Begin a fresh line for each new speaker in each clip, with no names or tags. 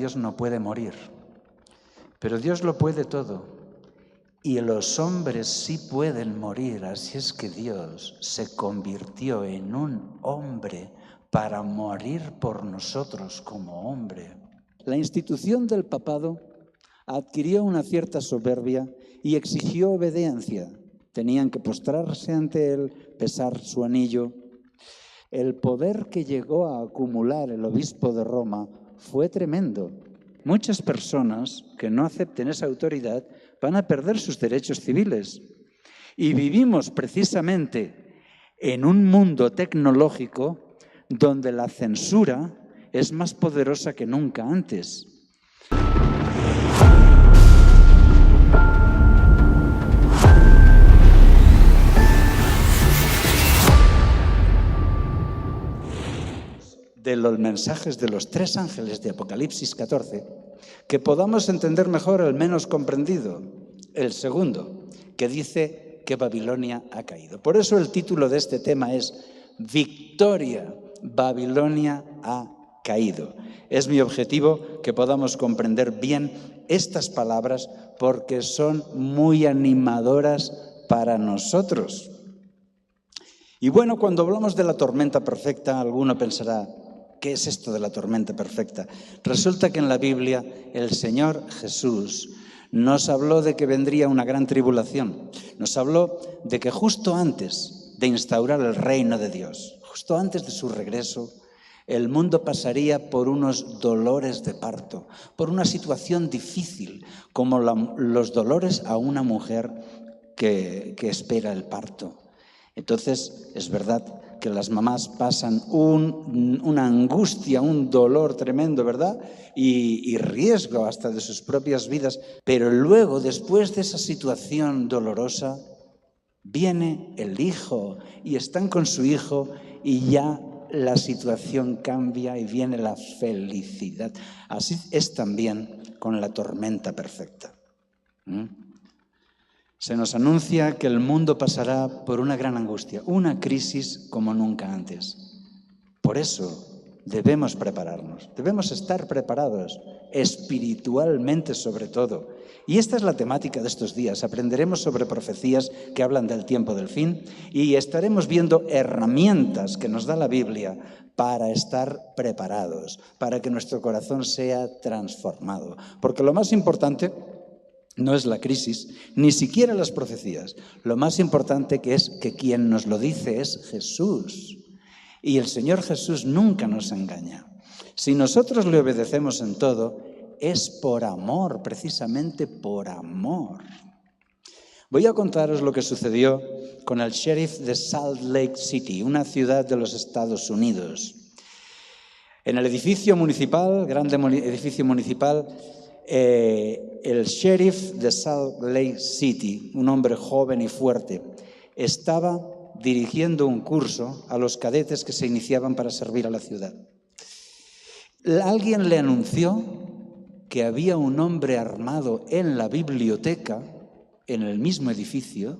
Dios no puede morir, pero Dios lo puede todo. Y los hombres sí pueden morir, así es que Dios se convirtió en un hombre para morir por nosotros como hombre. La institución del papado adquirió una cierta soberbia y exigió obediencia. Tenían que postrarse ante él, besar su anillo. El poder que llegó a acumular el obispo de Roma fue tremendo. Muchas personas que no acepten esa autoridad van a perder sus derechos civiles. Y vivimos precisamente en un mundo tecnológico donde la censura es más poderosa que nunca antes. De los mensajes de los 3 ángeles de Apocalipsis 14, que podamos entender mejor el menos comprendido, el segundo, que dice que Babilonia ha caído. Por eso el título de este tema es Victoria, Babilonia ha caído. Es mi objetivo que podamos comprender bien estas palabras porque son muy animadoras para nosotros. Y bueno, cuando hablamos de la tormenta perfecta, alguno pensará, ¿qué es esto de la tormenta perfecta? Resulta que en la Biblia el Señor Jesús nos habló de que vendría una gran tribulación. Nos habló de que justo antes de instaurar el reino de Dios, justo antes de su regreso, el mundo pasaría por unos dolores de parto, por una situación difícil, como los dolores a una mujer que espera el parto. Entonces, es verdad que las mamás pasan una angustia, un dolor tremendo, ¿verdad? Y riesgo hasta de sus propias vidas. Pero luego, después de esa situación dolorosa, viene el hijo y están con su hijo y ya la situación cambia y viene la felicidad. Así es también con la tormenta perfecta. Se nos anuncia que el mundo pasará por una gran angustia, una crisis como nunca antes. Por eso debemos prepararnos, debemos estar preparados, espiritualmente sobre todo. Y esta es la temática de estos días. Aprenderemos sobre profecías que hablan del tiempo del fin y estaremos viendo herramientas que nos da la Biblia para estar preparados, para que nuestro corazón sea transformado. Porque lo más importante no es la crisis, ni siquiera las profecías. Lo más importante que es que quien nos lo dice es Jesús. Y el Señor Jesús nunca nos engaña. Si nosotros le obedecemos en todo, es por amor, precisamente por amor. Voy a contaros lo que sucedió con el sheriff de Salt Lake City, una ciudad de los Estados Unidos. En el edificio municipal, grande edificio municipal, el sheriff de Salt Lake City, un hombre joven y fuerte, estaba dirigiendo un curso a los cadetes que se iniciaban para servir a la ciudad. Alguien le anunció que había un hombre armado en la biblioteca, en el mismo edificio,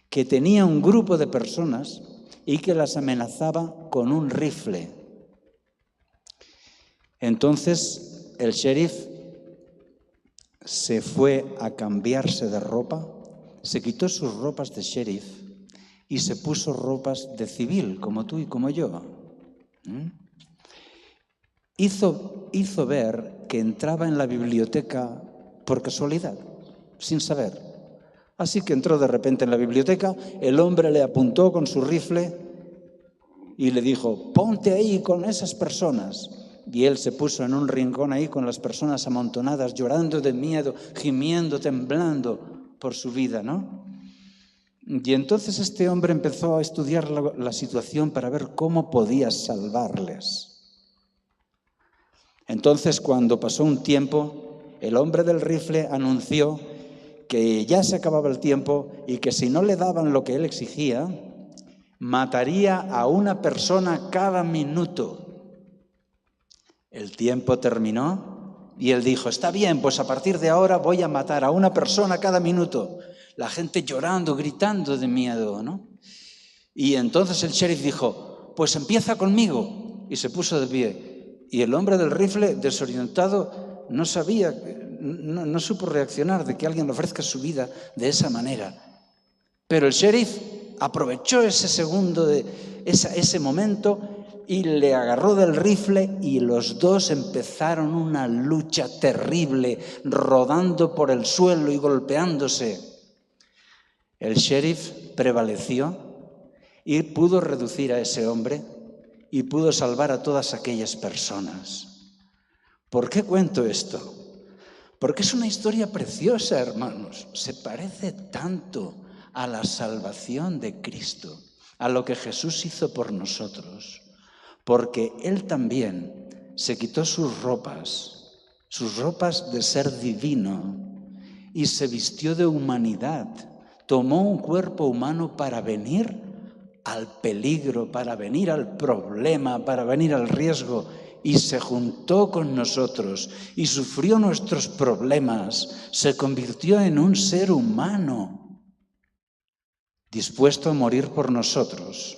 que tenía un grupo de personas y que las amenazaba con un rifle. Entonces el sheriff se fue a cambiarse de ropa, se quitó sus ropas de sheriff y se puso ropas de civil, como tú y como yo. Hizo ver que entraba en la biblioteca por casualidad, sin saber. Así que entró de repente en la biblioteca, el hombre le apuntó con su rifle y le dijo, ponte ahí con esas personas. Y él se puso en un rincón ahí con las personas amontonadas, llorando de miedo, gimiendo, temblando por su vida, ¿no? Y entonces este hombre empezó a estudiar la situación para ver cómo podía salvarles. Entonces, cuando pasó un tiempo, el hombre del rifle anunció que ya se acababa el tiempo y que si no le daban lo que él exigía, mataría a una persona cada minuto. El tiempo terminó y él dijo, está bien, pues a partir de ahora voy a matar a una persona cada minuto. La gente llorando, gritando de miedo, ¿no? Y entonces el sheriff dijo, pues empieza conmigo. Y se puso de pie Y el hombre del rifle, desorientado, no sabía, no supo reaccionar de que alguien le ofrezca su vida de esa manera. Pero el sheriff aprovechó ese segundo, ese momento, y le agarró del rifle y los dos empezaron una lucha terrible, rodando por el suelo y golpeándose. El sheriff prevaleció y pudo reducir a ese hombre y pudo salvar a todas aquellas personas. ¿Por qué cuento esto? Porque es una historia preciosa, hermanos. Se parece tanto a la salvación de Cristo, a lo que Jesús hizo por nosotros. Porque Él también se quitó sus ropas de ser divino, y se vistió de humanidad. Tomó un cuerpo humano para venir al peligro, para venir al problema, para venir al riesgo, y se juntó con nosotros y sufrió nuestros problemas. Se convirtió en un ser humano, dispuesto a morir por nosotros.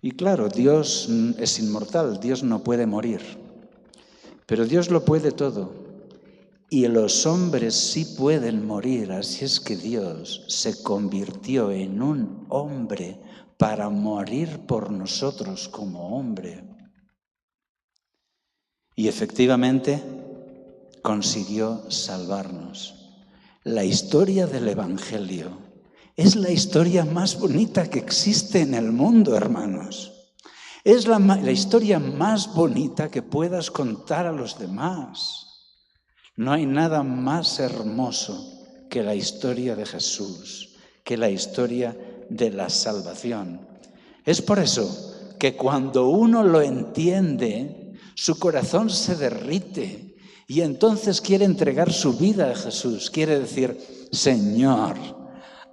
Y claro, Dios es inmortal, Dios no puede morir, pero Dios lo puede todo. Y los hombres sí pueden morir, así es que Dios se convirtió en un hombre para morir por nosotros como hombre. Y efectivamente consiguió salvarnos. La historia del Evangelio es la historia más bonita que existe en el mundo, hermanos. Es la historia más bonita que puedas contar a los demás. No hay nada más hermoso que la historia de Jesús, que la historia de la salvación. Es por eso que cuando uno lo entiende, su corazón se derrite y entonces quiere entregar su vida a Jesús. Quiere decir: Señor,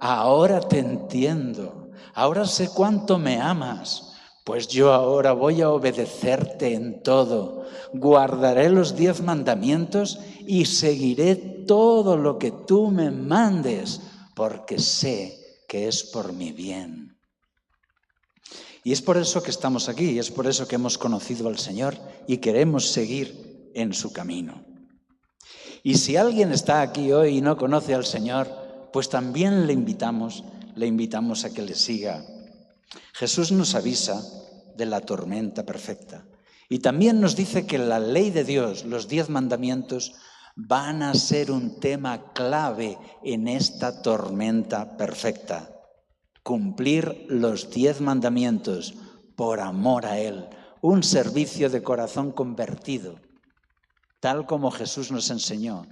ahora te entiendo, ahora sé cuánto me amas. Pues yo ahora voy a obedecerte en todo. Guardaré los 10 mandamientos y seguiré todo lo que tú me mandes, porque sé que es por mi bien. Y es por eso que estamos aquí, y es por eso que hemos conocido al Señor y queremos seguir en su camino. Y si alguien está aquí hoy y no conoce al Señor, pues también le invitamos a que le siga. Jesús nos avisa de la tormenta perfecta y también nos dice que la ley de Dios, los 10 mandamientos, van a ser un tema clave en esta tormenta perfecta. Cumplir los 10 mandamientos por amor a Él, un servicio de corazón convertido, tal como Jesús nos enseñó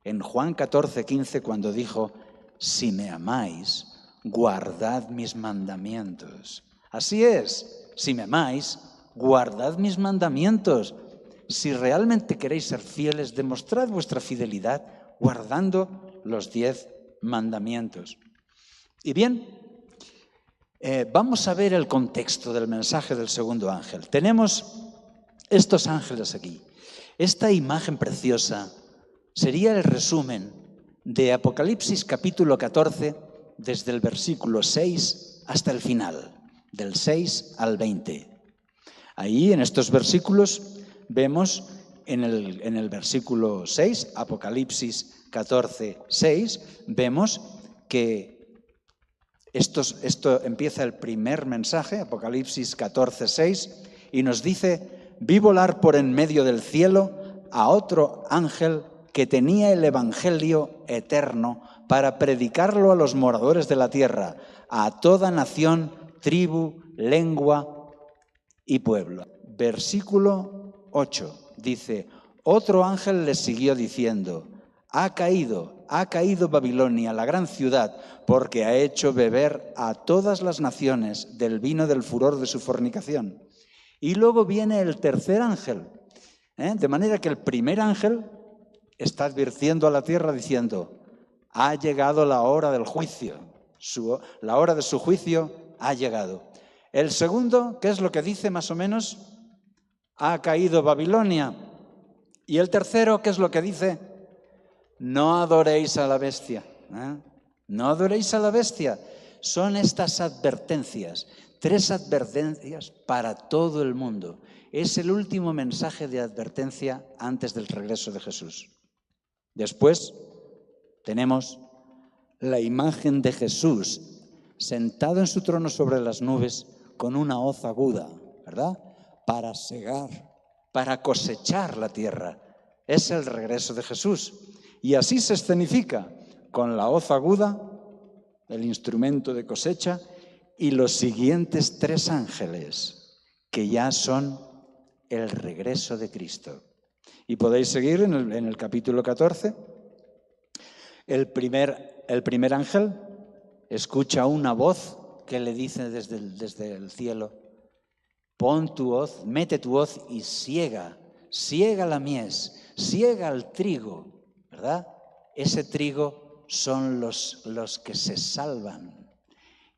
en Juan 14:15, cuando dijo: si me amáis, guardad mis mandamientos. Así es, si me amáis, guardad mis mandamientos. Si realmente queréis ser fieles, demostrad vuestra fidelidad guardando los 10 mandamientos. Y bien, vamos a ver el contexto del mensaje del segundo ángel. Tenemos estos ángeles aquí. Esta imagen preciosa sería el resumen de Apocalipsis capítulo 14, desde el versículo 6 hasta el final, del 6 al 20. Ahí, en estos versículos, vemos en el versículo 6, Apocalipsis 14, 6, vemos que esto empieza el primer mensaje, Apocalipsis 14, 6, y nos dice: vi volar por en medio del cielo a otro ángel que tenía el evangelio eterno para predicarlo a los moradores de la tierra, a toda nación, tribu, lengua y pueblo. Versículo 8 dice: otro ángel les siguió diciendo: ha caído Babilonia, la gran ciudad, porque ha hecho beber a todas las naciones del vino del furor de su fornicación. Y luego viene el tercer ángel, de manera que el primer ángel está advirtiendo a la tierra diciendo: ha llegado la hora del juicio, la hora de su juicio ha llegado. El segundo, ¿qué es lo que dice más o menos? Ha caído Babilonia. Y el tercero, ¿qué es lo que dice? No adoréis a la bestia. No adoréis a la bestia. Son estas advertencias, 3 advertencias para todo el mundo. Es el último mensaje de advertencia antes del regreso de Jesús. Después tenemos la imagen de Jesús sentado en su trono sobre las nubes con una hoz aguda, ¿verdad? Para segar, para cosechar la tierra. Es el regreso de Jesús. Y así se escenifica con la hoz aguda, el instrumento de cosecha, y los siguientes 3 ángeles, que ya son el regreso de Cristo. Y podéis seguir en el capítulo 14. El primer ángel escucha una voz que le dice desde el cielo: pon tu hoz, mete tu hoz y siega la mies, siega el trigo, ¿verdad? Ese trigo son los que se salvan.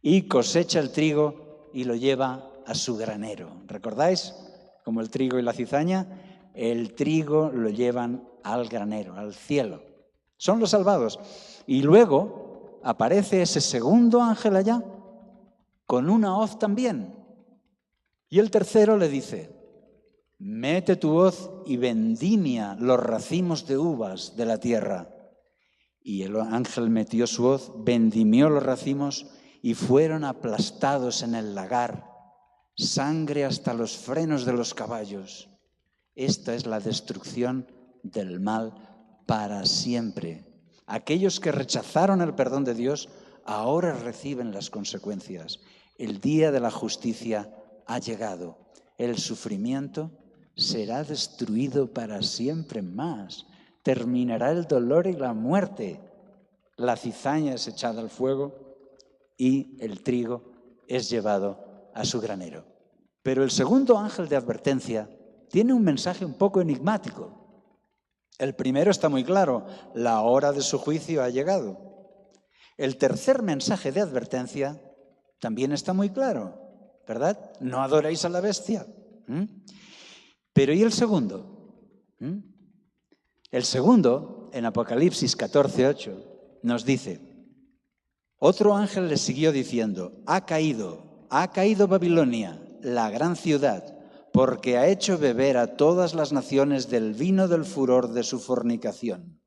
Y cosecha el trigo y lo lleva a su granero. ¿Recordáis? Como el trigo y la cizaña, el trigo lo llevan al granero, al cielo. Son los salvados. Y luego aparece ese segundo ángel allá con una hoz también. Y el tercero le dice: mete tu hoz y vendimia los racimos de uvas de la tierra. Y el ángel metió su hoz, vendimió los racimos y fueron aplastados en el lagar, sangre hasta los frenos de los caballos. Esta es la destrucción del mal para siempre. Aquellos que rechazaron el perdón de Dios ahora reciben las consecuencias. El día de la justicia ha llegado. El sufrimiento será destruido para siempre más. Terminará el dolor y la muerte. La cizaña es echada al fuego y el trigo es llevado a su granero. Pero el segundo ángel de advertencia tiene un mensaje un poco enigmático. El primero está muy claro: la hora de su juicio ha llegado. El tercer mensaje de advertencia también está muy claro, ¿verdad? No adoréis a la bestia. Pero ¿y el segundo? El segundo, en Apocalipsis 14:8, nos dice: otro ángel le siguió diciendo: ha caído Babilonia, la gran ciudad, porque ha hecho beber a todas las naciones del vino del furor de su fornicación.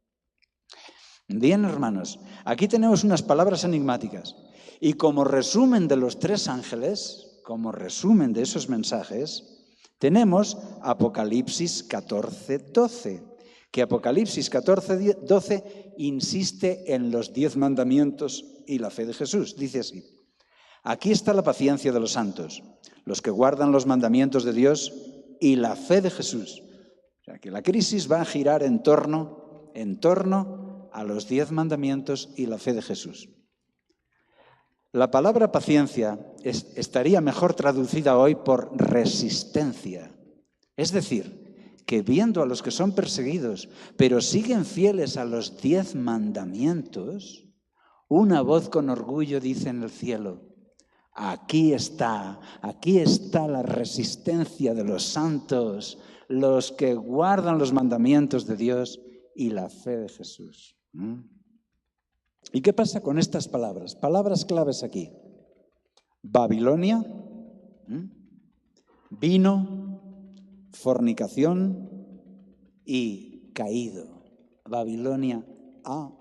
Bien, hermanos, aquí tenemos unas palabras enigmáticas. Y como resumen de los 3 ángeles, como resumen de esos mensajes, tenemos Apocalipsis 14:12, que Apocalipsis 14:12 insiste en los 10 mandamientos y la fe de Jesús. Dice así: aquí está la paciencia de los santos, los que guardan los mandamientos de Dios y la fe de Jesús. O sea, que la crisis va a girar en torno a los 10 mandamientos y la fe de Jesús. La palabra paciencia estaría mejor traducida hoy por resistencia. Es decir, que viendo a los que son perseguidos, pero siguen fieles a los 10 mandamientos, una voz con orgullo dice en el cielo: aquí está la resistencia de los santos, los que guardan los mandamientos de Dios y la fe de Jesús. ¿Y qué pasa con estas palabras? Palabras claves aquí: Babilonia, vino, fornicación y caído. Babilonia ha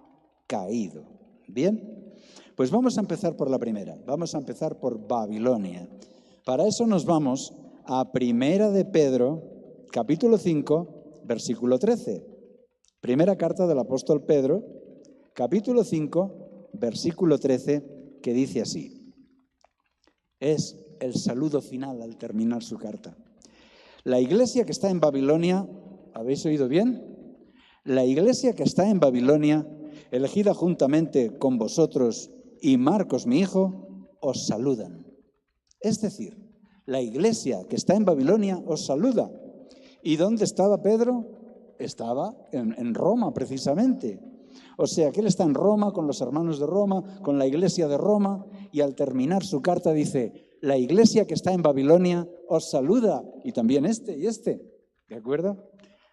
caído. Bien, pues vamos a empezar por la primera. Vamos a empezar por Babilonia. Para eso nos vamos a Primera de Pedro, capítulo 5, versículo 13. Primera carta del apóstol Pedro, capítulo 5, versículo 13, que dice así. Es el saludo final al terminar su carta. La iglesia que está en Babilonia, ¿habéis oído bien? La iglesia que está en Babilonia, elegida juntamente con vosotros y Marcos, mi hijo, os saludan. Es decir, la iglesia que está en Babilonia os saluda. ¿Y dónde estaba Pedro? Estaba en Roma, precisamente. O sea, que él está en Roma, con los hermanos de Roma, con la iglesia de Roma, y al terminar su carta dice: la iglesia que está en Babilonia os saluda, y también este y este. ¿De acuerdo?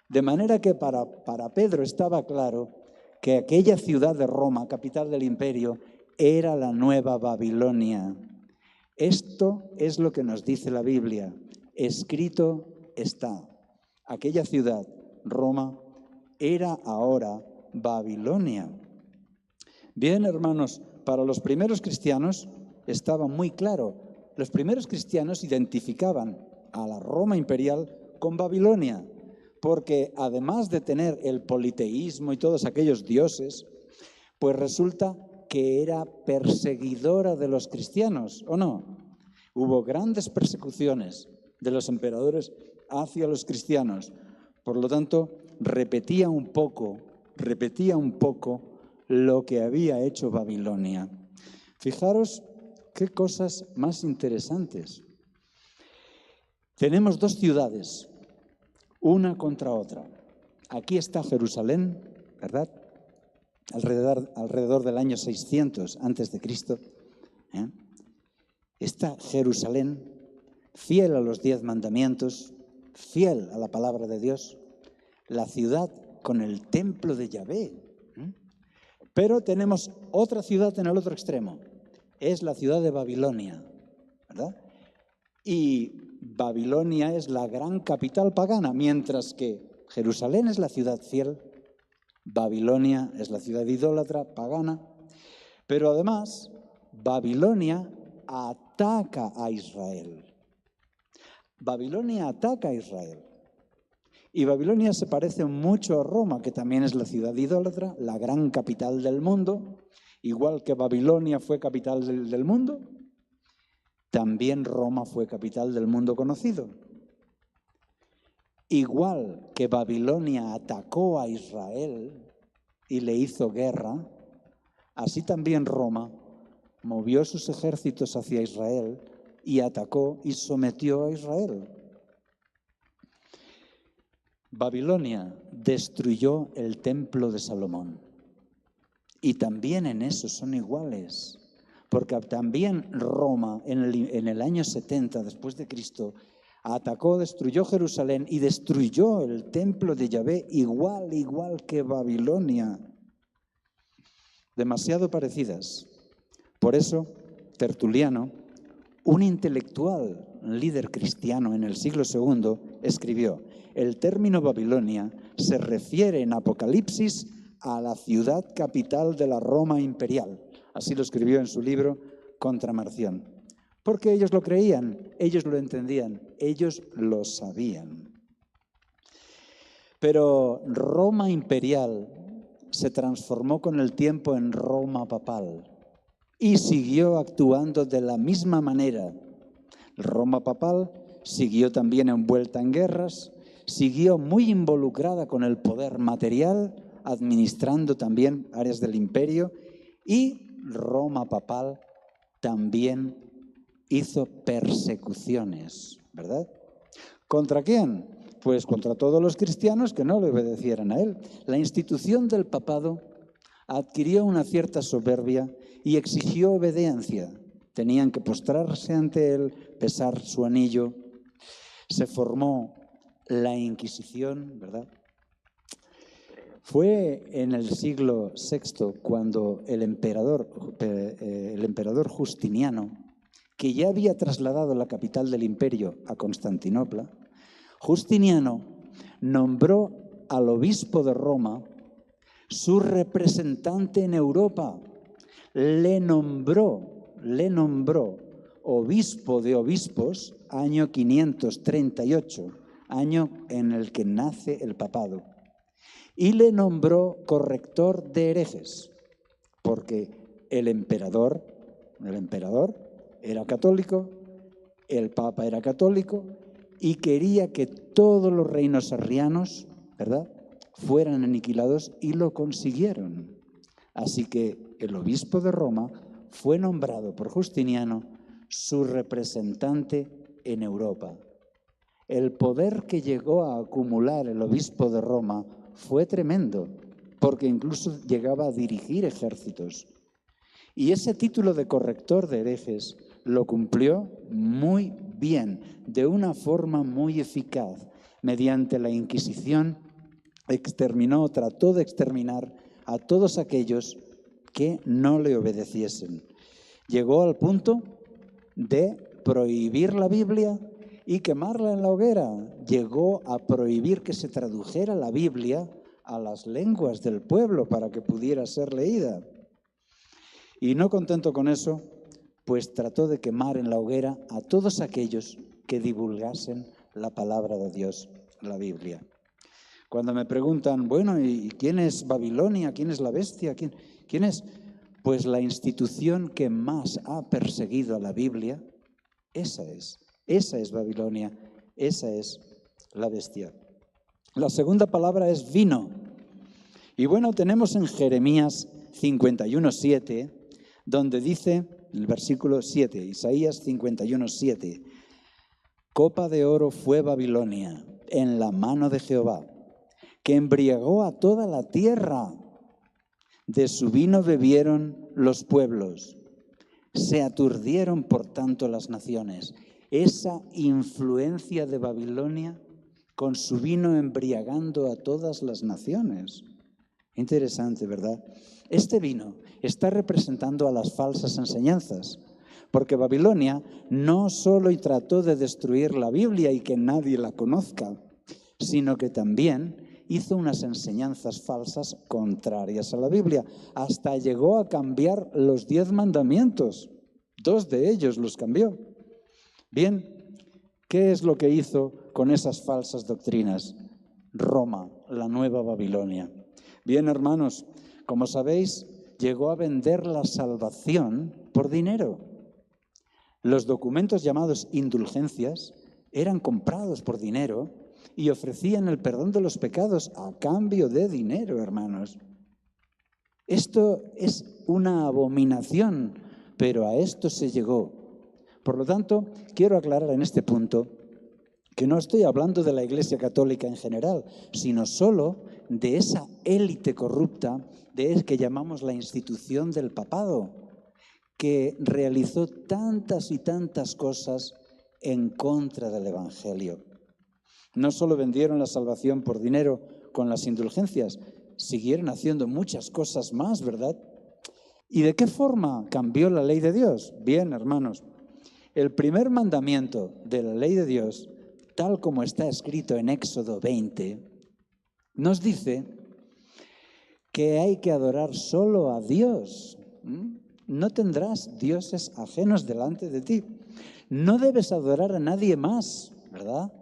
De manera que para Pedro estaba claro que aquella ciudad de Roma, capital del imperio, era la nueva Babilonia. Esto es lo que nos dice la Biblia, escrito está. Aquella ciudad, Roma, era ahora Babilonia. Bien, hermanos, para los primeros cristianos estaba muy claro. Los primeros cristianos identificaban a la Roma imperial con Babilonia, porque además de tener el politeísmo y todos aquellos dioses, pues resulta que era perseguidora de los cristianos, ¿o no? Hubo grandes persecuciones de los emperadores hacia los cristianos. Por lo tanto, repetía un poco lo que había hecho Babilonia. Fijaros qué cosas más interesantes. Tenemos dos ciudades, una contra otra. Aquí está Jerusalén, ¿verdad? Alrededor del año 600 antes de Cristo. Está Jerusalén, fiel a los 10 mandamientos, fiel a la palabra de Dios, la ciudad con el templo de Yahvé. Pero tenemos otra ciudad en el otro extremo, es la ciudad de Babilonia, ¿verdad? Y Babilonia es la gran capital pagana, mientras que Jerusalén es la ciudad fiel, Babilonia es la ciudad idólatra, pagana, pero además Babilonia ataca a Israel. Babilonia ataca a Israel. Y Babilonia se parece mucho a Roma, que también es la ciudad idólatra, la gran capital del mundo. Igual que Babilonia fue capital del mundo, también Roma fue capital del mundo conocido. Igual que Babilonia atacó a Israel y le hizo guerra, así también Roma movió sus ejércitos hacia Israel y atacó y sometió a Israel. Babilonia destruyó el templo de Salomón. Y también en eso son iguales, porque también Roma en el año 70 después de Cristo atacó, destruyó Jerusalén y destruyó el templo de Yahvé igual que Babilonia. Demasiado parecidas. Por eso, Tertuliano, un intelectual, líder cristiano en el siglo II, escribió: el término Babilonia se refiere en Apocalipsis a la ciudad capital de la Roma imperial. Así lo escribió en su libro Contramarción. Porque ellos lo creían, ellos lo entendían, ellos lo sabían. Pero Roma imperial se transformó con el tiempo en Roma papal y siguió actuando de la misma manera. Roma papal siguió también envuelta en guerras, siguió muy involucrada con el poder material, administrando también áreas del imperio, y Roma papal también hizo persecuciones, ¿verdad? ¿Contra quién? Pues contra todos los cristianos que no le obedecieran a él. La institución del papado adquirió una cierta soberbia y exigió obediencia. Tenían que postrarse ante él, besar su anillo. Se formó la Inquisición, ¿verdad? Fue en el siglo VI cuando el emperador Justiniano, que ya había trasladado la capital del imperio a Constantinopla, Justiniano nombró al obispo de Roma su representante en Europa. Le nombró obispo de obispos, año 538, año en el que nace el papado. Y le nombró corrector de herejes, porque el emperador era católico, el papa era católico, y quería que todos los reinos arrianos, ¿verdad?, fueran aniquilados, y lo consiguieron. Así que el obispo de Roma fue nombrado por Justiniano su representante en Europa. El poder que llegó a acumular el obispo de Roma fue tremendo, porque incluso llegaba a dirigir ejércitos. Y ese título de corrector de herejes lo cumplió muy bien, de una forma muy eficaz. Mediante la Inquisición trató de exterminar a todos aquellos que no le obedeciesen. Llegó al punto de prohibir la Biblia y quemarla en la hoguera. Llegó a prohibir que se tradujera la Biblia a las lenguas del pueblo para que pudiera ser leída. Y no contento con eso, pues trató de quemar en la hoguera a todos aquellos que divulgasen la palabra de Dios, la Biblia. Cuando me preguntan, bueno, ¿y quién es Babilonia? ¿Quién es la bestia? ¿Quién es? Pues la institución que más ha perseguido a la Biblia, esa es Babilonia, esa es la bestia. La segunda palabra es vino. Y bueno, tenemos en Jeremías 51:7, donde dice, el versículo 7, Isaías 51:7, copa de oro fue Babilonia en la mano de Jehová, que embriagó a toda la tierra. De su vino bebieron los pueblos, se aturdieron por tanto las naciones. Esa influencia de Babilonia con su vino embriagando a todas las naciones. Interesante, ¿verdad? Este vino está representando a las falsas enseñanzas, porque Babilonia no solo trató de destruir la Biblia y que nadie la conozca, sino que también hizo unas enseñanzas falsas contrarias a la Biblia. Hasta llegó a cambiar los 10 mandamientos. 2 de ellos los cambió. Bien, ¿qué es lo que hizo con esas falsas doctrinas? Roma, la nueva Babilonia. Bien, hermanos, como sabéis, llegó a vender la salvación por dinero. Los documentos llamados indulgencias eran comprados por dinero y ofrecían el perdón de los pecados a cambio de dinero, hermanos. Esto es una abominación, pero a esto se llegó. Por lo tanto, quiero aclarar en este punto que no estoy hablando de la Iglesia Católica en general, sino solo de esa élite corrupta que llamamos la institución del papado, que realizó tantas y tantas cosas en contra del Evangelio. No solo vendieron la salvación por dinero con las indulgencias, siguieron haciendo muchas cosas más, ¿verdad? ¿Y de qué forma cambió la ley de Dios? Bien, hermanos, el primer mandamiento de la ley de Dios, tal como está escrito en Éxodo 20, nos dice que hay que adorar solo a Dios. No tendrás dioses ajenos delante de ti. No debes adorar a nadie más, ¿verdad?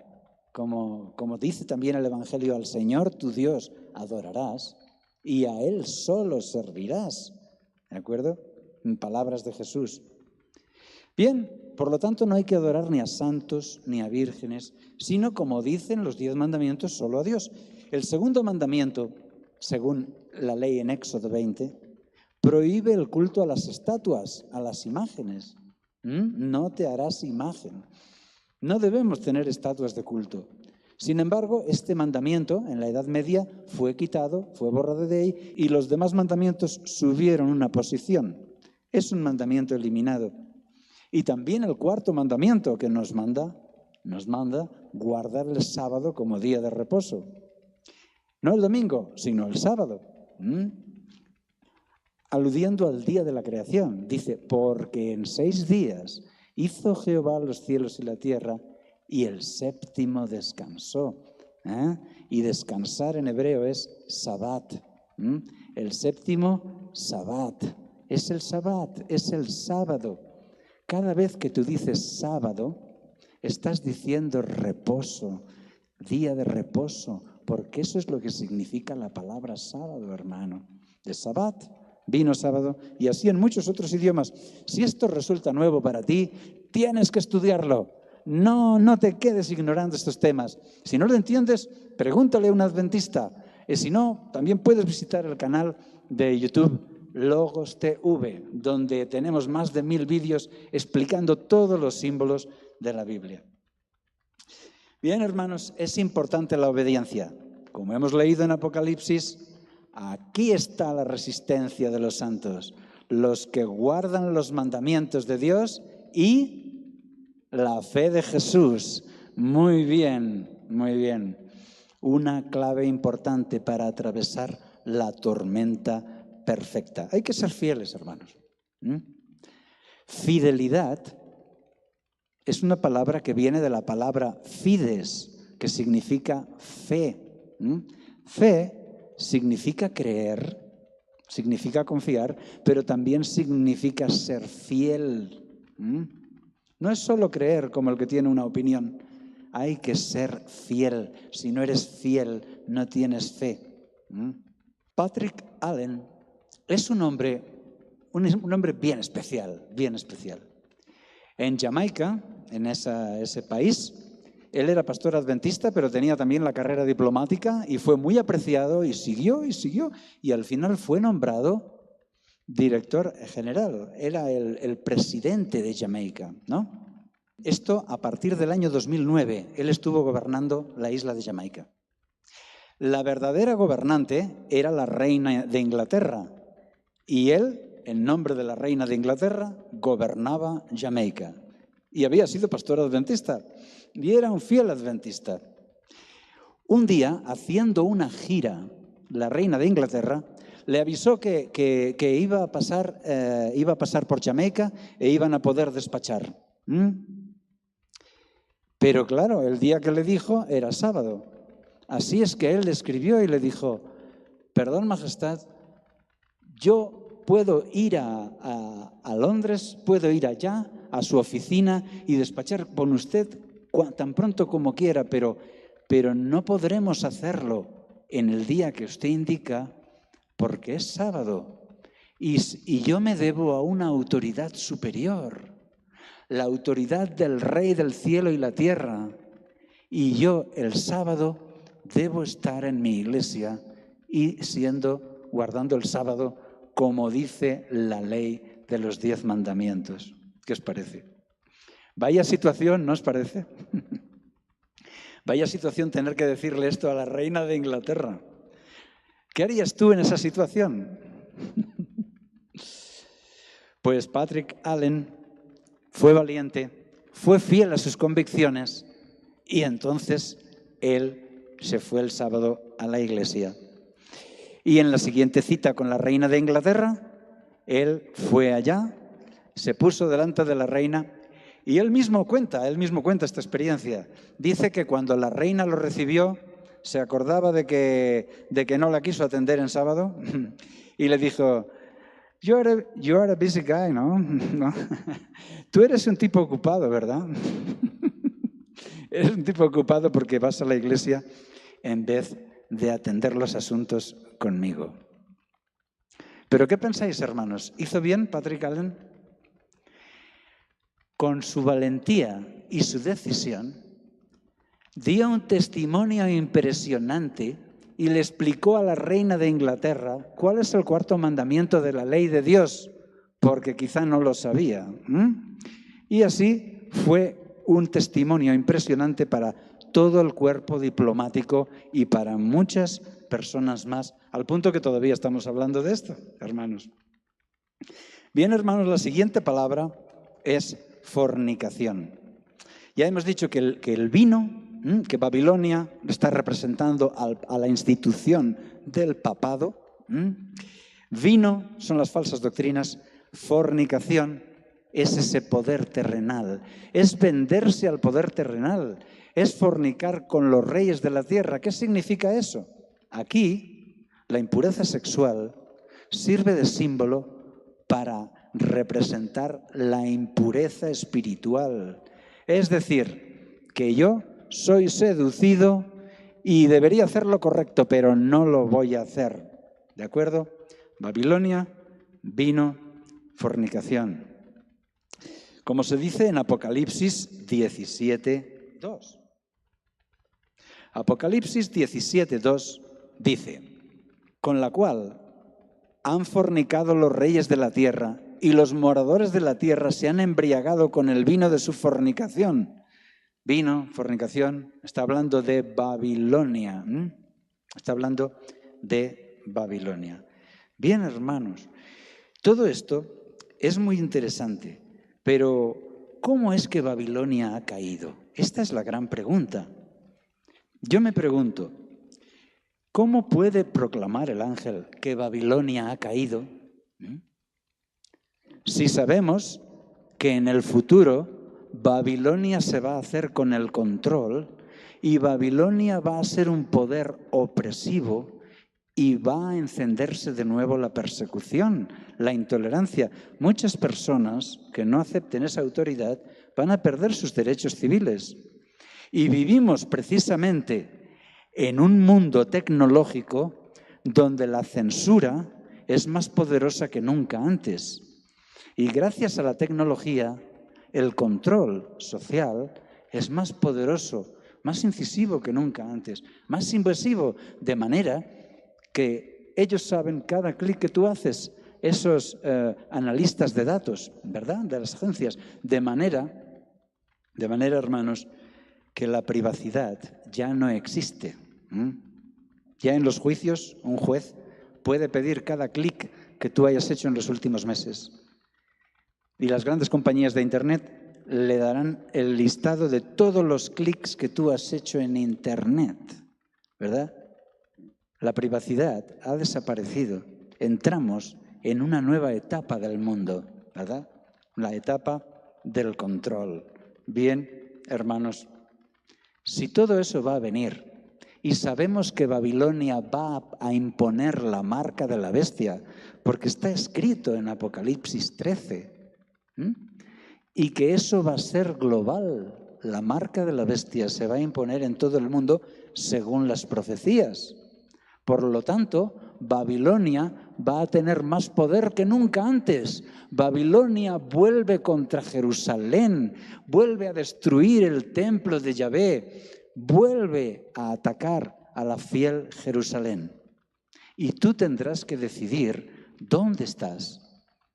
Como dice también el Evangelio, al Señor tu Dios adorarás y a Él solo servirás. ¿De acuerdo? En palabras de Jesús. Bien, por lo tanto no hay que adorar ni a santos ni a vírgenes, sino como dicen los 10 mandamientos, solo a Dios. El segundo mandamiento, según la ley en Éxodo 20, prohíbe el culto a las estatuas, a las imágenes. No te harás imagen. No debemos tener estatuas de culto. Sin embargo, este mandamiento en la Edad Media fue quitado, fue borrado de ahí, y los demás mandamientos subieron una posición. Es un mandamiento eliminado. Y también el cuarto mandamiento que nos manda guardar el sábado como día de reposo. No el domingo, sino el sábado. Aludiendo al día de la creación. Dice, porque en 6 días hizo Jehová los cielos y la tierra, y el séptimo descansó. Y descansar en hebreo es sabbat. El séptimo, sabbat. Es el sabbat, es el sábado. Cada vez que tú dices sábado, estás diciendo reposo, día de reposo, porque eso es lo que significa la palabra sábado, hermano. De sabbat, vino sábado, y así en muchos otros idiomas. Si esto resulta nuevo para ti, tienes que estudiarlo. No te quedes ignorando estos temas. Si no lo entiendes, pregúntale a un adventista. Y si no, también puedes visitar el canal de YouTube Logos TV, donde tenemos más de 1000 vídeos explicando todos los símbolos de la Biblia. Bien, hermanos, es importante la obediencia. Como hemos leído en Apocalipsis, aquí está la resistencia de los santos, los que guardan los mandamientos de Dios y la fe de Jesús. Muy bien, muy bien. Una clave importante para atravesar la tormenta perfecta. Hay que ser fieles, hermanos. Fidelidad es una palabra que viene de la palabra fides, que significa fe. Fe significa creer, significa confiar, pero también significa ser fiel. No es solo creer como el que tiene una opinión. Hay que ser fiel. Si no eres fiel, no tienes fe. Patrick Allen es un hombre bien especial, bien especial. En Jamaica, en ese país, él era pastor adventista, pero tenía también la carrera diplomática y fue muy apreciado y siguió, y al final fue nombrado director general. Era el presidente de Jamaica, ¿no? Esto a partir del año 2009, él estuvo gobernando la isla de Jamaica. La verdadera gobernante era la reina de Inglaterra y él, en nombre de la reina de Inglaterra, gobernaba Jamaica. Y había sido pastor adventista y era un fiel adventista. Un día, haciendo una gira, la reina de Inglaterra le avisó que iba a pasar por Jamaica e iban a poder despachar. Pero claro, el día que le dijo era sábado. Así es que él le escribió y le dijo: perdón, majestad, yo puedo ir a Londres, puedo ir allá a su oficina y despachar con usted tan pronto como quiera, pero no podremos hacerlo en el día que usted indica porque es sábado y yo me debo a una autoridad superior, la autoridad del Rey del cielo y la tierra, y yo el sábado debo estar en mi iglesia y guardando el sábado como dice la ley de los 10 mandamientos. ¿Qué os parece? Vaya situación, ¿no os parece? Vaya situación tener que decirle esto a la reina de Inglaterra. ¿Qué harías tú en esa situación? Pues Patrick Allen fue valiente, fue fiel a sus convicciones y entonces él se fue el sábado a la iglesia. Y en la siguiente cita con la reina de Inglaterra, él fue allá, se puso delante de la reina y él mismo cuenta esta experiencia. Dice que cuando la reina lo recibió, se acordaba de que no la quiso atender en sábado y le dijo: You are a busy guy, ¿no? ¿No? Tú eres un tipo ocupado, ¿verdad? Eres un tipo ocupado porque vas a la iglesia en vez de atender los asuntos conmigo. ¿Pero qué pensáis, hermanos? ¿Hizo bien Patrick Allen? Con su valentía y su decisión, dio un testimonio impresionante y le explicó a la reina de Inglaterra cuál es el 4.º mandamiento de la ley de Dios, porque quizá no lo sabía. Y así fue un testimonio impresionante para todo el cuerpo diplomático y para muchas personas más, al punto que todavía estamos hablando de esto, hermanos. Bien, hermanos, la siguiente palabra es fornicación. Ya hemos dicho que el vino, que Babilonia está representando a la institución del papado. Vino son las falsas doctrinas, fornicación es ese poder terrenal, es venderse al poder terrenal, es fornicar con los reyes de la tierra. ¿Qué significa eso? Aquí, la impureza sexual sirve de símbolo para representar la impureza espiritual. Es decir, que yo soy seducido y debería hacer lo correcto, pero no lo voy a hacer. ¿De acuerdo? Babilonia, vino, fornicación. Como se dice en Apocalipsis 17:2. Apocalipsis 17:2 dice: con la cual han fornicado los reyes de la tierra y los moradores de la tierra se han embriagado con el vino de su fornicación. Vino, fornicación, está hablando de Babilonia. Está hablando de Babilonia. Bien, hermanos, todo esto es muy interesante, pero ¿cómo es que Babilonia ha caído? Esta es la gran pregunta. Yo me pregunto, ¿cómo puede proclamar el ángel que Babilonia ha caído? Si sabemos que en el futuro Babilonia se va a hacer con el control y Babilonia va a ser un poder opresivo y va a encenderse de nuevo la persecución, la intolerancia. Muchas personas que no acepten esa autoridad van a perder sus derechos civiles. Y vivimos precisamente en un mundo tecnológico donde la censura es más poderosa que nunca antes. Y gracias a la tecnología, el control social es más poderoso, más incisivo que nunca antes, más invasivo, de manera que ellos saben cada clic que tú haces, esos analistas de datos, ¿verdad?, de las agencias, de manera, hermanos, que la privacidad ya no existe. Ya en los juicios, un juez puede pedir cada clic que tú hayas hecho en los últimos meses. Y las grandes compañías de Internet le darán el listado de todos los clics que tú has hecho en Internet, ¿verdad? La privacidad ha desaparecido. Entramos en una nueva etapa del mundo, ¿verdad? La etapa del control. Bien, hermanos, si todo eso va a venir y sabemos que Babilonia va a imponer la marca de la bestia, porque está escrito en Apocalipsis 13, y que eso va a ser global, la marca de la bestia se va a imponer en todo el mundo según las profecías. Por lo tanto, Babilonia va a tener más poder que nunca antes. Babilonia vuelve contra Jerusalén, vuelve a destruir el templo de Yahvé, vuelve a atacar a la fiel Jerusalén. Y tú tendrás que decidir dónde estás,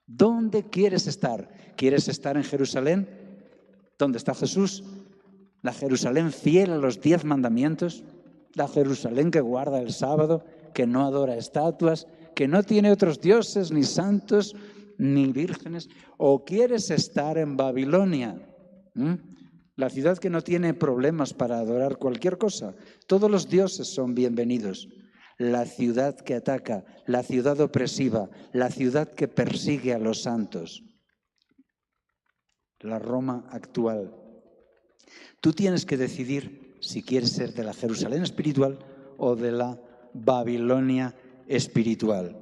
dónde quieres estar. ¿Quieres estar en Jerusalén, donde está Jesús? La Jerusalén fiel a los 10 mandamientos. La Jerusalén que guarda el sábado, que no adora estatuas, que no tiene otros dioses, ni santos, ni vírgenes. ¿O quieres estar en Babilonia? La ciudad que no tiene problemas para adorar cualquier cosa. Todos los dioses son bienvenidos. La ciudad que ataca, la ciudad opresiva, la ciudad que persigue a los santos. La Roma actual. Tú tienes que decidir si quieres ser de la Jerusalén espiritual o de la Babilonia espiritual.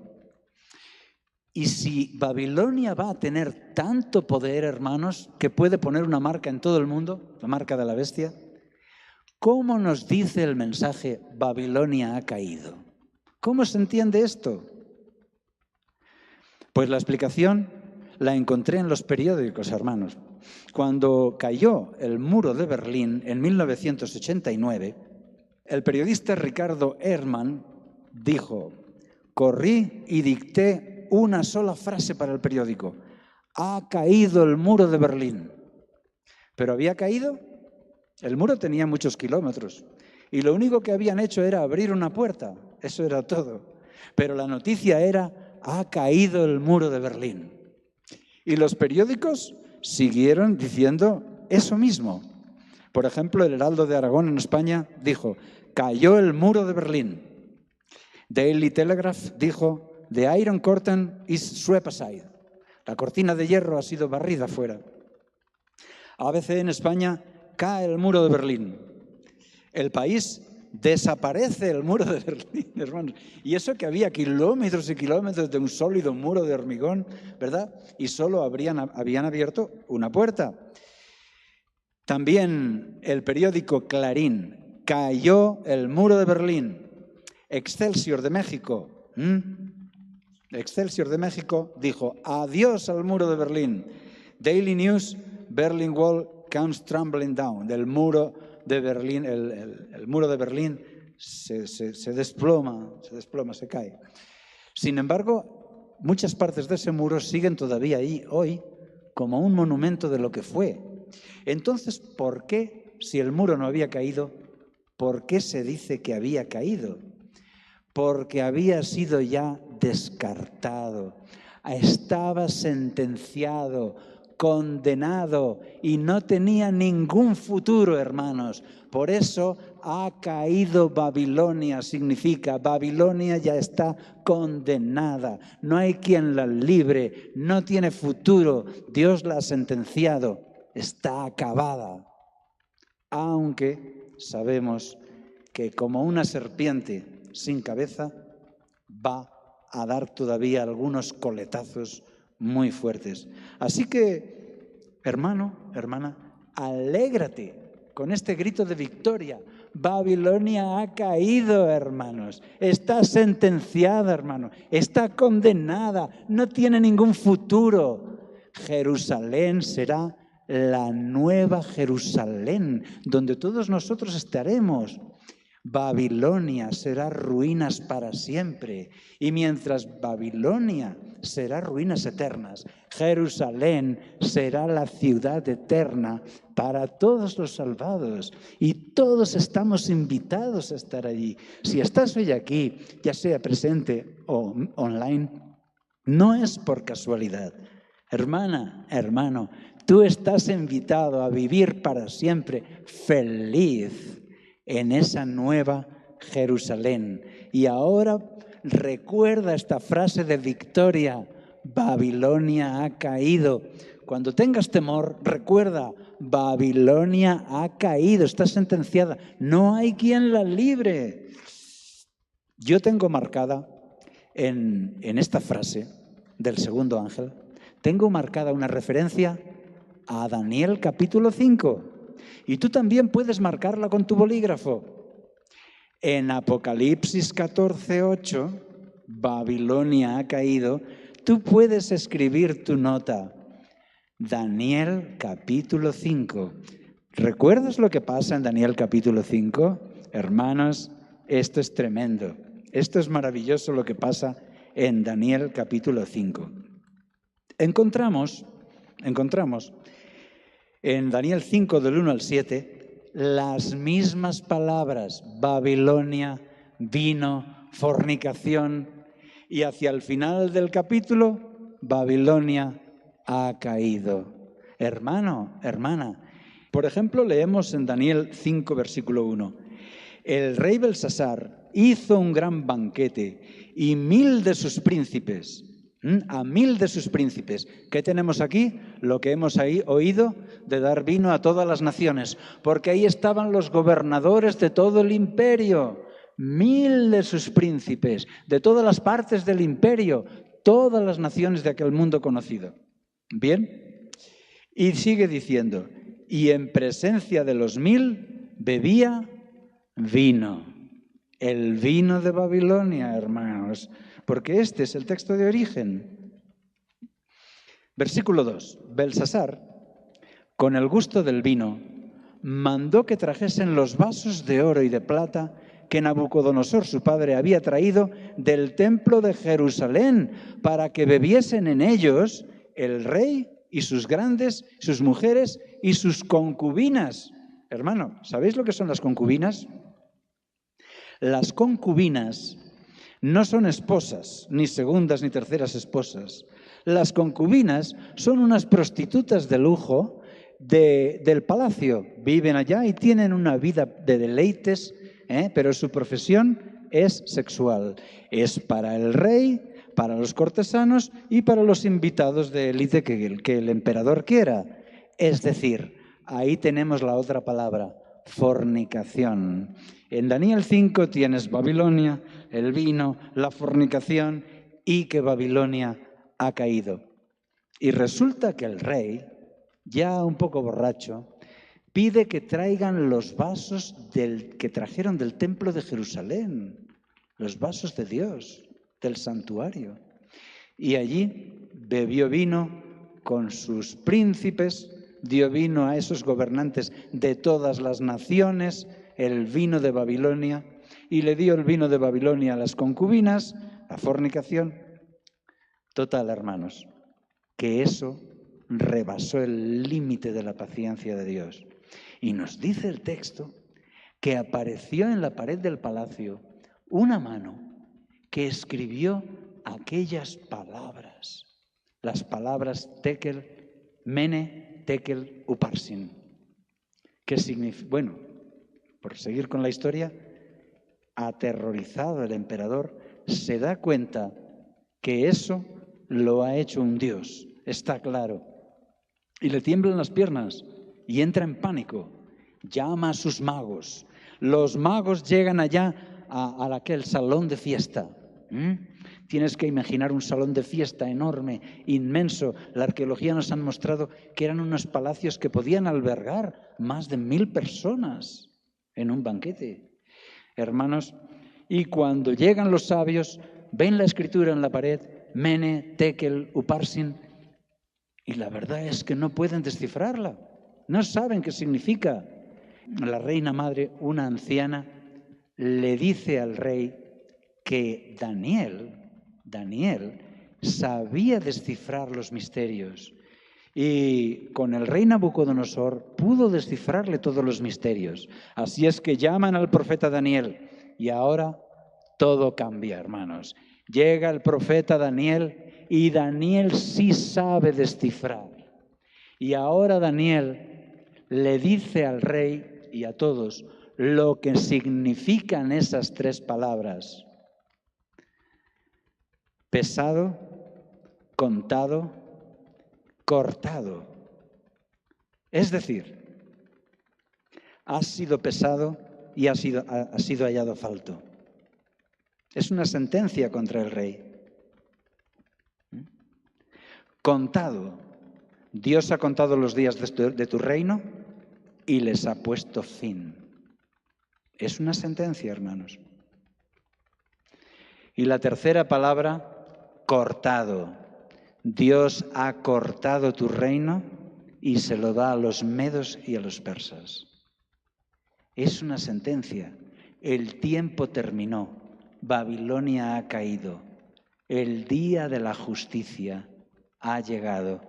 Y si Babilonia va a tener tanto poder, hermanos, que puede poner una marca en todo el mundo, la marca de la bestia, ¿cómo nos dice el mensaje Babilonia ha caído? ¿Cómo se entiende esto? Pues la explicación la encontré en los periódicos, hermanos. Cuando cayó el muro de Berlín en 1989, el periodista Ricardo Herrmann dijo: corrí y dicté una sola frase para el periódico: ha caído el muro de Berlín. ¿Pero había caído? El muro tenía muchos kilómetros y lo único que habían hecho era abrir una puerta. Eso era todo. Pero la noticia era: ha caído el muro de Berlín. Y los periódicos siguieron diciendo eso mismo. Por ejemplo, el Heraldo de Aragón en España dijo: cayó el muro de Berlín. Daily Telegraph dijo: the Iron Curtain is swept aside. La cortina de hierro ha sido barrida fuera. ABC en España: cae el muro de Berlín. El País: desaparece el muro de Berlín, hermanos. Y eso que había kilómetros y kilómetros de un sólido muro de hormigón, ¿verdad? Y solo habían abierto una puerta. También el periódico Clarín: cayó el muro de Berlín. Excelsior de México, Excelsior de México dijo: adiós al muro de Berlín. Daily News: Berlin Wall comes tumbling down. Del muro de Berlín, el muro de Berlín se desploma, se cae. Sin embargo, muchas partes de ese muro siguen todavía ahí hoy como un monumento de lo que fue. Entonces, ¿por qué, si el muro no había caído, por qué se dice que había caído? Porque había sido ya descartado, estaba sentenciado, condenado y no tenía ningún futuro, hermanos. Por eso ha caído Babilonia, significa Babilonia ya está condenada, no hay quien la libre, no tiene futuro, Dios la ha sentenciado. está acabada. Aunque sabemos que como una serpiente sin cabeza va a dar todavía algunos coletazos muy fuertes. Así que, hermano, hermana, alégrate con este grito de victoria. Babilonia ha caído, hermanos. Está sentenciada, hermano. Está condenada. No tiene ningún futuro. Jerusalén será la nueva Jerusalén, donde todos nosotros estaremos. Babilonia será ruinas para siempre. Y mientras Babilonia será ruinas eternas, Jerusalén será la ciudad eterna para todos los salvados. Y todos estamos invitados a estar allí. Si estás hoy aquí, ya sea presente o online, no es por casualidad. Hermana, hermano, tú estás invitado a vivir para siempre feliz en esa nueva Jerusalén. Y ahora recuerda esta frase de victoria: Babilonia ha caído. Cuando tengas temor, recuerda: Babilonia ha caído, está sentenciada. No hay quien la libre. Yo tengo marcada en esta frase del segundo ángel, tengo marcada una referencia a Daniel capítulo 5. Y tú también puedes marcarla con tu bolígrafo. En Apocalipsis 14:8, Babilonia ha caído. Tú puedes escribir tu nota. Daniel capítulo 5. ¿Recuerdas lo que pasa en Daniel capítulo 5? Hermanos, esto es tremendo. Esto es maravilloso lo que pasa en Daniel capítulo 5. Encontramos en Daniel 5, del 1 al 7, las mismas palabras: Babilonia, vino, fornicación, y hacia el final del capítulo, Babilonia ha caído. Hermano, hermana, por ejemplo, leemos en Daniel 5, versículo 1. El rey Belsasar hizo un gran banquete y 1000 de sus príncipes, a 1000 de sus príncipes. ¿Qué tenemos aquí? Lo que hemos oído de dar vino a todas las naciones, porque ahí estaban los gobernadores de todo el imperio. 1000 de sus príncipes, de todas las partes del imperio, todas las naciones de aquel mundo conocido. Bien, y sigue diciendo: y en presencia de los 1000 bebía vino. El vino de Babilonia, hermanos, porque este es el texto de origen. Versículo 2. Belsasar, con el gusto del vino, mandó que trajesen los vasos de oro y de plata que Nabucodonosor, su padre, había traído del templo de Jerusalén, para que bebiesen en ellos el rey y sus grandes, sus mujeres y sus concubinas. Hermano, ¿sabéis lo que son las concubinas? Las concubinas no son esposas, ni segundas ni terceras esposas. Las concubinas son unas prostitutas de lujo del palacio. Viven allá y tienen una vida de deleites, pero su profesión es sexual. Es para el rey, para los cortesanos y para los invitados de élite que el emperador quiera. Es decir, ahí tenemos la otra palabra: fornicación. En Daniel 5 tienes Babilonia, el vino, la fornicación, y que Babilonia ha caído. Y resulta que el rey, ya un poco borracho, pide que traigan los vasos que trajeron del templo de Jerusalén, los vasos de Dios, del santuario. Y allí bebió vino con sus príncipes, dio vino a esos gobernantes de todas las naciones, el vino de Babilonia, y le dio el vino de Babilonia a las concubinas, la fornicación. Total, hermanos, que eso rebasó el límite de la paciencia de Dios. Y nos dice el texto que apareció en la pared del palacio una mano que escribió aquellas palabras, las palabras Tekel, Mene, Tekel, Uparsin. ¿Qué significa? Bueno, por seguir con la historia, aterrorizado el emperador se da cuenta que eso lo ha hecho un dios, está claro. y le tiemblan las piernas y entra en pánico. Llama a sus magos. Los magos llegan allá a aquel salón de fiesta. Tienes que imaginar un salón de fiesta enorme, inmenso. La arqueología nos ha mostrado que eran unos palacios que podían albergar más de 1000 personas en un banquete. Hermanos, y cuando llegan los sabios, ven la escritura en la pared, Mene, Tekel, Uparsin, y la verdad es que no pueden descifrarla. No saben qué significa. La reina madre, una anciana, le dice al rey que Daniel sabía descifrar los misterios. Y con el rey Nabucodonosor pudo descifrarle todos los misterios. Así es que llaman al profeta Daniel. Y ahora todo cambia, hermanos. Llega el profeta Daniel y Daniel sí sabe descifrar. Y ahora Daniel le dice al rey y a todos lo que significan esas 3 palabras. Pesado, contado, cortado. Es decir, has sido pesado y has sido hallado falto. Es una sentencia contra el rey. Contado. Dios ha contado los días de tu reino y les ha puesto fin. Es una sentencia, hermanos. Y la tercera palabra, cortado. Dios ha cortado tu reino y se lo da a los medos y a los persas. Es una sentencia. El tiempo terminó. Babilonia ha caído. El día de la justicia ha llegado.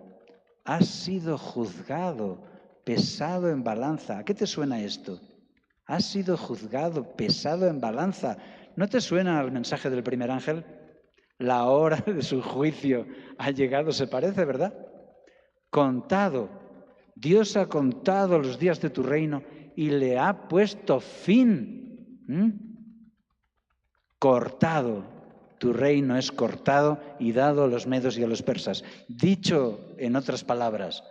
Has sido juzgado, pesado en balanza. ¿A qué te suena esto? Has sido juzgado, pesado en balanza. ¿No te suena al mensaje del primer ángel? La hora de su juicio ha llegado, se parece, ¿verdad? Contado. Dios ha contado los días de tu reino y le ha puesto fin. Cortado. Tu reino es cortado y dado a los medos y a los persas. Dicho en otras palabras,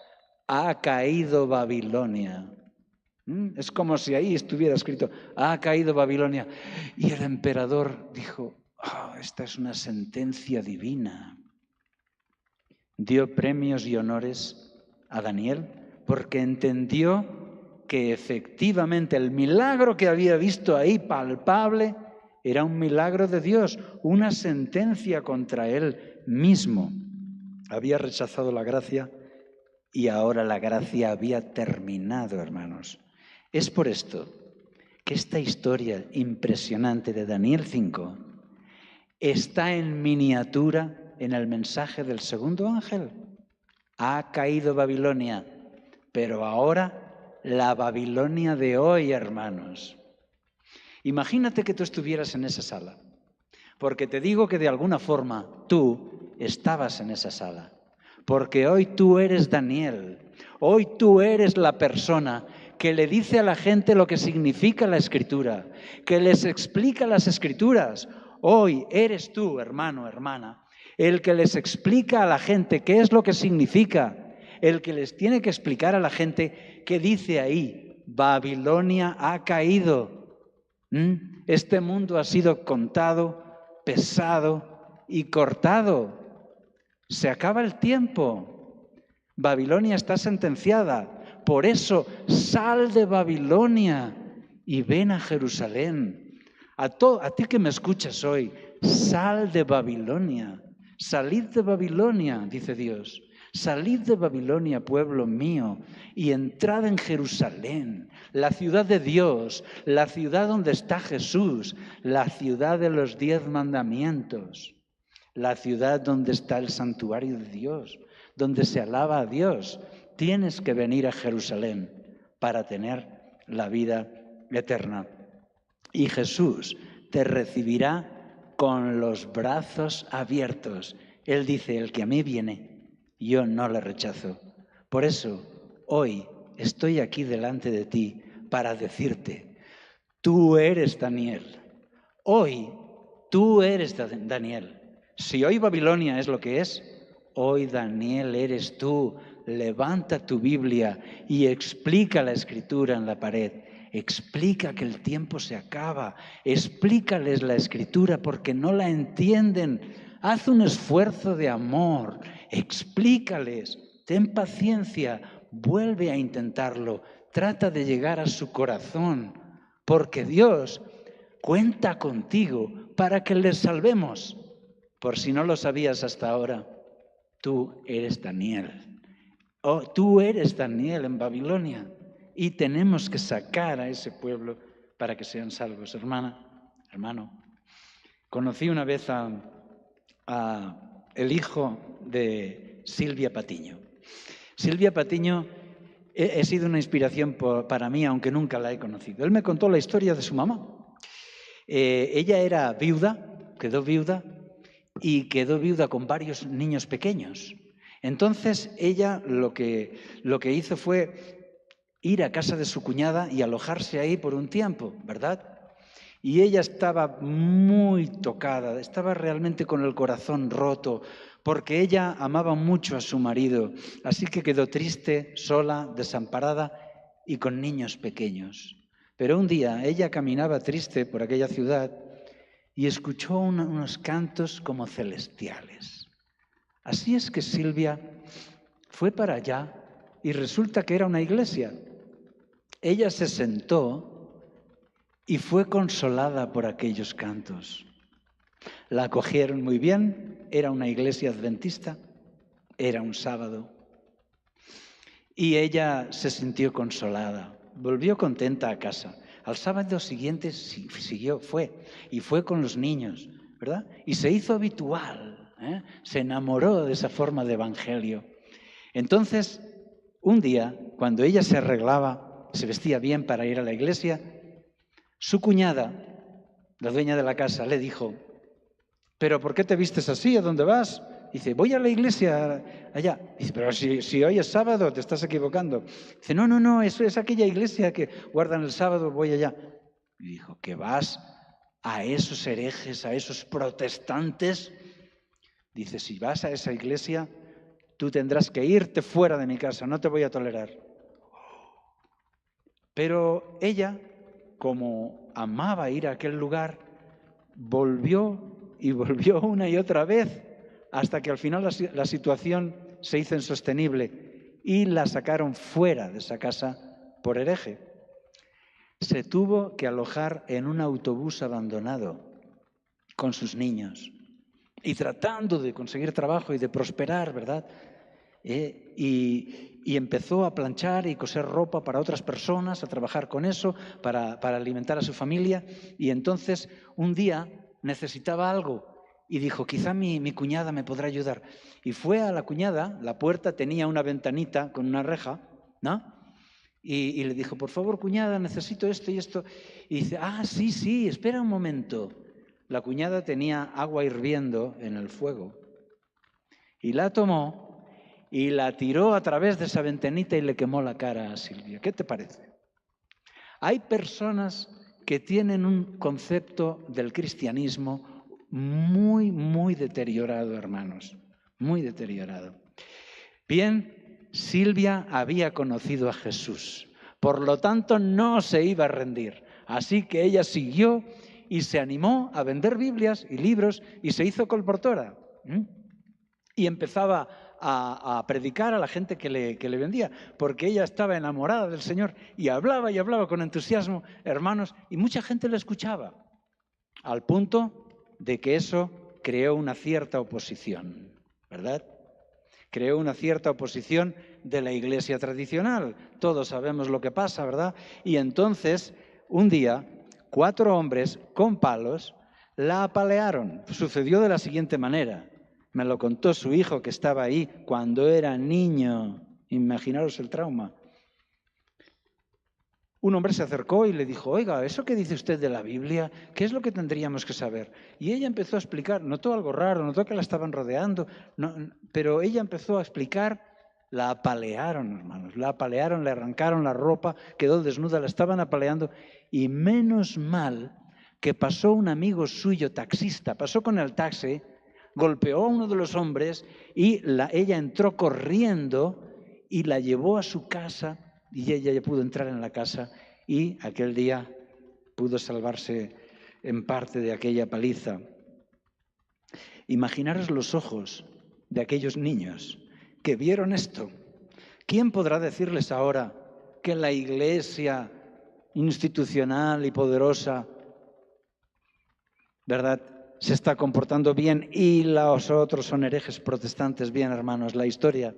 ha caído Babilonia. Es como si ahí estuviera escrito, ha caído Babilonia. Y el emperador dijo, esta es una sentencia divina. Dio premios y honores a Daniel porque entendió que efectivamente el milagro que había visto ahí palpable era un milagro de Dios, una sentencia contra él mismo. Había rechazado la gracia y ahora la gracia había terminado, hermanos. Es por esto que esta historia impresionante de Daniel 5 está en miniatura en el mensaje del segundo ángel. Ha caído Babilonia, pero ahora la Babilonia de hoy, hermanos. Imagínate que tú estuvieras en esa sala, porque te digo que de alguna forma tú estabas en esa sala, porque hoy tú eres Daniel, hoy tú eres la persona que le dice a la gente lo que significa la Escritura, que les explica las Escrituras. Hoy eres tú, hermano, hermana, el que les explica a la gente qué es lo que significa, el que les tiene que explicar a la gente qué dice ahí, Babilonia ha caído. Este mundo ha sido contado, pesado y cortado. Se acaba el tiempo. Babilonia está sentenciada. Por eso, sal de Babilonia y ven a Jerusalén. A ti que me escuchas hoy, sal de Babilonia. Salid de Babilonia, dice Dios. Salid de Babilonia, pueblo mío, y entrad en Jerusalén, la ciudad de Dios, la ciudad donde está Jesús, la ciudad de los 10 mandamientos, la ciudad donde está el santuario de Dios, donde se alaba a Dios. Tienes que venir a Jerusalén para tener la vida eterna. Y Jesús te recibirá con los brazos abiertos. Él dice, el que a mí viene, yo no le rechazo. Por eso, hoy estoy aquí delante de ti para decirte, tú eres Daniel. Hoy tú eres Daniel. Si hoy Babilonia es lo que es, hoy Daniel eres tú. levanta tu Biblia y explica la Escritura en la pared. Explica que el tiempo se acaba. Explícales la Escritura porque no la entienden. Haz un esfuerzo de amor. Explícales. Ten paciencia. Vuelve a intentarlo. Trata de llegar a su corazón. Porque Dios cuenta contigo para que les salvemos. Por si no lo sabías hasta ahora, tú eres Daniel. Tú eres Daniel en Babilonia. Y tenemos que sacar a ese pueblo para que sean salvos. Hermano, conocí una vez a el hijo de Silvia Patiño. Silvia Patiño ha sido una inspiración para mí, aunque nunca la he conocido. Él me contó la historia de su mamá. Ella era viuda, quedó viuda con varios niños pequeños. Entonces ella lo que hizo fue ir a casa de su cuñada y alojarse ahí por un tiempo, ¿verdad? Y ella estaba muy tocada, estaba realmente con el corazón roto, porque ella amaba mucho a su marido, así que quedó triste, sola, desamparada y con niños pequeños. Pero un día ella caminaba triste por aquella ciudad y escuchó unos cantos como celestiales. Así es que Silvia fue para allá y resulta que era una iglesia. Ella se sentó y fue consolada por aquellos cantos. La acogieron muy bien, era una iglesia adventista, era un sábado. Y ella se sintió consolada, volvió contenta a casa. Al sábado siguiente fue con los niños, ¿verdad? Y se hizo habitual, se enamoró de esa forma de evangelio. Entonces, un día, cuando ella se arreglaba, se vestía bien para ir a la iglesia, su cuñada, la dueña de la casa, le dijo: ¿pero por qué te vistes así? ¿A dónde vas? Dice: voy a la iglesia allá. Dice: pero si hoy es sábado, te estás equivocando. Dice: no, eso es aquella iglesia que guardan el sábado, voy allá. Y dijo: ¿que vas a esos herejes, a esos protestantes? Dice: si vas a esa iglesia, tú tendrás que irte fuera de mi casa, no te voy a tolerar. Pero ella, como amaba ir a aquel lugar, volvió y volvió una y otra vez, hasta que al final la situación se hizo insostenible y la sacaron fuera de esa casa por hereje. Se tuvo que alojar en un autobús abandonado con sus niños y tratando de conseguir trabajo y de prosperar, ¿verdad? Y empezó a planchar y coser ropa para otras personas, a trabajar con eso, para alimentar a su familia. Y entonces un día necesitaba algo y dijo: quizá mi cuñada me podrá ayudar. Y fue a la cuñada, la puerta tenía una ventanita con una reja, ¿no? Y le dijo: por favor, cuñada, necesito esto y esto. Y dice: sí, espera un momento. La cuñada tenía agua hirviendo en el fuego y la tomó y la tiró a través de esa ventanita y le quemó la cara a Silvia. ¿Qué te parece? Hay personas que tienen un concepto del cristianismo muy, muy deteriorado, hermanos, muy deteriorado. Bien, Silvia había conocido a Jesús, por lo tanto no se iba a rendir. Así que ella siguió y se animó a vender Biblias y libros y se hizo colportora. Y empezaba a predicar a la gente que le vendía, porque ella estaba enamorada del Señor y hablaba con entusiasmo, hermanos, y mucha gente le escuchaba, al punto de que eso creó una cierta oposición, ¿verdad? Creó una cierta oposición de la iglesia tradicional. Todos sabemos lo que pasa, ¿verdad? Y entonces, un día, 4 hombres con palos la apalearon. Sucedió de la siguiente manera. Me lo contó su hijo, que estaba ahí cuando era niño. Imaginaros el trauma. Un hombre se acercó y le dijo: oiga, ¿eso que dice usted de la Biblia? ¿Qué es lo que tendríamos que saber? Y ella empezó a explicar, notó algo raro, notó que la estaban rodeando, pero ella empezó a explicar. La apalearon, hermanos, la apalearon, le arrancaron la ropa, quedó desnuda, la estaban apaleando. Y menos mal que pasó un amigo suyo, taxista, pasó con el taxi, golpeó a uno de los hombres y ella entró corriendo y la llevó a su casa y ella ya pudo entrar en la casa y aquel día pudo salvarse en parte de aquella paliza. Imaginaros los ojos de aquellos niños que vieron esto. ¿Quién podrá decirles ahora que la Iglesia institucional y poderosa, ¿verdad?, se está comportando bien y los otros son herejes protestantes? Bien, hermanos, la historia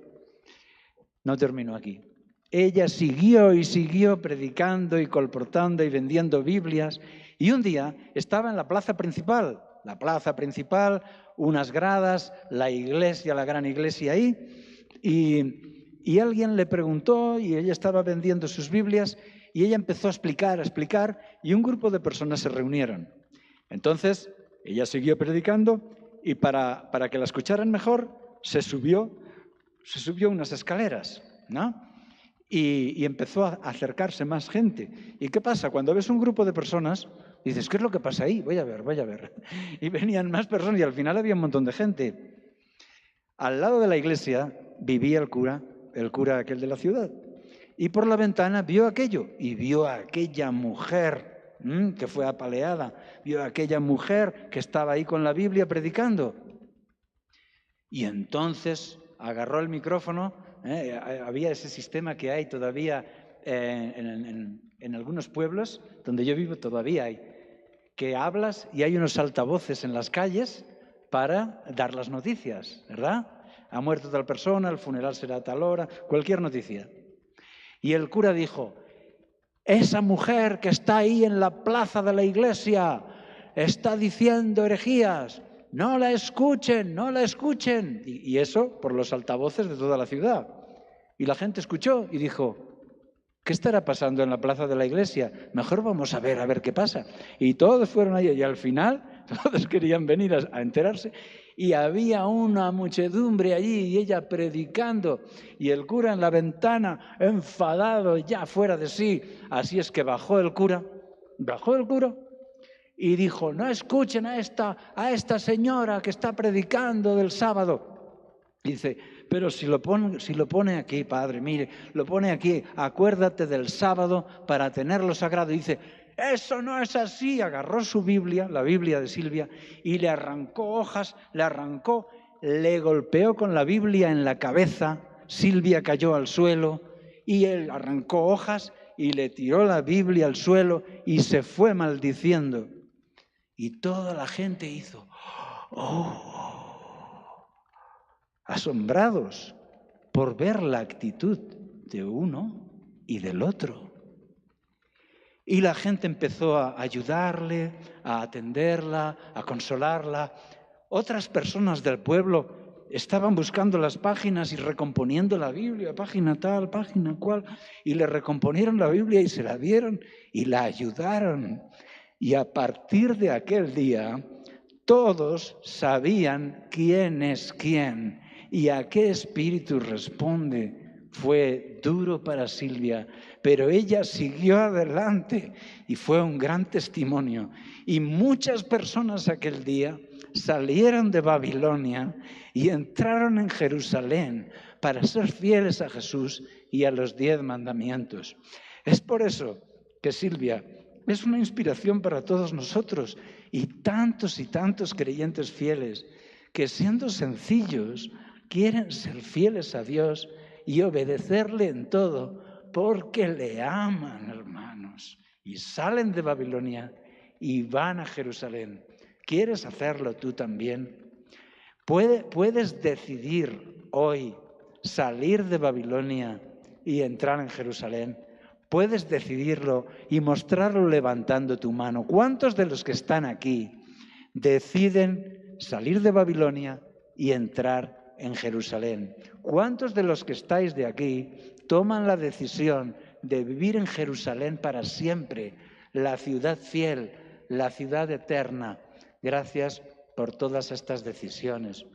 no terminó aquí. Ella siguió y siguió predicando y colportando y vendiendo Biblias, y un día estaba en la plaza principal, unas gradas, la iglesia, la gran iglesia ahí, y alguien le preguntó y ella estaba vendiendo sus Biblias y ella empezó a explicar y un grupo de personas se reunieron. Entonces ella siguió predicando y para que la escucharan mejor se subió unas escaleras, ¿no? Y empezó a acercarse más gente. ¿Y qué pasa? Cuando ves un grupo de personas, dices, ¿qué es lo que pasa ahí? Voy a ver. Y venían más personas y al final había un montón de gente. Al lado de la iglesia vivía el cura aquel de la ciudad. Y por la ventana vio aquello y vio a aquella mujer que fue apaleada, vio a aquella mujer que estaba ahí con la Biblia predicando. Y entonces agarró el micrófono. Había ese sistema que hay todavía en algunos pueblos donde yo vivo, todavía hay, que hablas y hay unos altavoces en las calles para dar las noticias, ¿verdad? Ha muerto tal persona, el funeral será a tal hora, cualquier noticia. Y el cura dijo, esa mujer que está ahí en la plaza de la iglesia está diciendo herejías, no la escuchen, no la escuchen. Y eso por los altavoces de toda la ciudad. Y la gente escuchó y dijo, ¿qué estará pasando en la plaza de la iglesia? Mejor vamos a ver qué pasa. Y todos fueron allí y al final todos querían venir a enterarse. Y había una muchedumbre allí y ella predicando y el cura en la ventana enfadado, ya fuera de sí. Así es que bajó el cura y dijo, no escuchen a esta señora que está predicando del sábado. Dice, pero si lo pone aquí, padre, mire, lo pone aquí, acuérdate del sábado para tenerlo sagrado. Y dice, eso no es así. Agarró su Biblia, la Biblia de Silvia, y le arrancó hojas, le golpeó con la Biblia en la cabeza. Silvia cayó al suelo y él arrancó hojas y le tiró la Biblia al suelo y se fue maldiciendo. Y toda la gente hizo, asombrados por ver la actitud de uno y del otro. Y la gente empezó a ayudarle, a atenderla, a consolarla. Otras personas del pueblo estaban buscando las páginas y recomponiendo la Biblia, página tal, página cual, y le recomponieron la Biblia y se la dieron y la ayudaron. Y a partir de aquel día, todos sabían quién es quién y a qué espíritu responde. Fue duro para Silvia, pero ella siguió adelante y fue un gran testimonio. Y muchas personas aquel día salieron de Babilonia y entraron en Jerusalén para ser fieles a Jesús y a los 10 mandamientos. Es por eso que Silvia es una inspiración para todos nosotros y tantos creyentes fieles que siendo sencillos quieren ser fieles a Dios y obedecerle en todo porque le aman, hermanos. Y salen de Babilonia y van a Jerusalén. ¿Quieres hacerlo tú también? Puedes decidir hoy salir de Babilonia y entrar en Jerusalén. Puedes decidirlo y mostrarlo levantando tu mano. ¿Cuántos de los que están aquí deciden salir de Babilonia y entrar en Jerusalén? ¿Cuántos de los que estáis de aquí toman la decisión de vivir en Jerusalén para siempre, la ciudad fiel, la ciudad eterna? Gracias por todas estas decisiones.